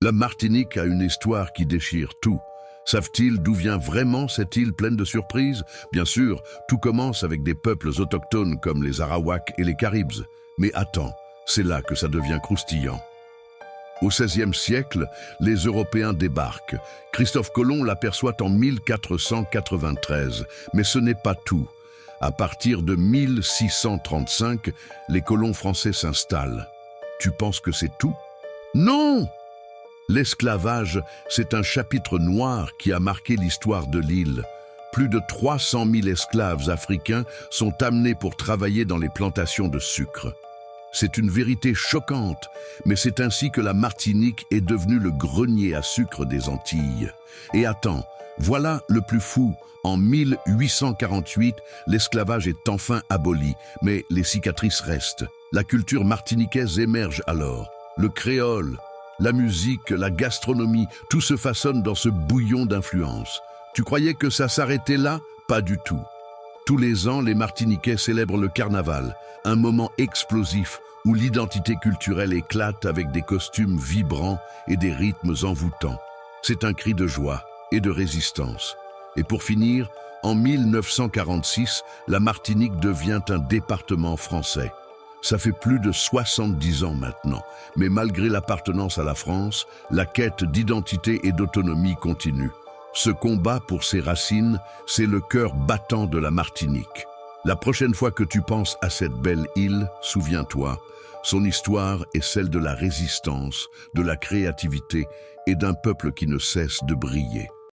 La Martinique a une histoire qui déchire tout. Savent-ils d'où vient vraiment cette île pleine de surprises? Bien sûr, tout commence avec des peuples autochtones comme les Arawaks et les Caribes. Mais attends, c'est là que ça devient croustillant. Au XVIe siècle, les Européens débarquent. Christophe Colomb l'aperçoit en 1493, mais ce n'est pas tout. À partir de 1635, les colons français s'installent. Tu penses que c'est tout? Non! L'esclavage, c'est un chapitre noir qui a marqué l'histoire de l'île. Plus de 300 000 esclaves africains sont amenés pour travailler dans les plantations de sucre. C'est une vérité choquante, mais c'est ainsi que la Martinique est devenue le grenier à sucre des Antilles. Et attends, voilà le plus fou. En 1848, l'esclavage est enfin aboli, mais les cicatrices restent. La culture martiniquaise émerge alors. Le créole, la musique, la gastronomie, tout se façonne dans ce bouillon d'influence. Tu croyais que ça s'arrêtait là? Pas du tout. Tous les ans, les Martiniquais célèbrent le carnaval, un moment explosif où l'identité culturelle éclate avec des costumes vibrants et des rythmes envoûtants. C'est un cri de joie et de résistance. Et pour finir, en 1946, la Martinique devient un département français. Ça fait plus de 70 ans maintenant, mais malgré l'appartenance à la France, la quête d'identité et d'autonomie continue. Ce combat pour ses racines, c'est le cœur battant de la Martinique. La prochaine fois que tu penses à cette belle île, souviens-toi, son histoire est celle de la résistance, de la créativité et d'un peuple qui ne cesse de briller.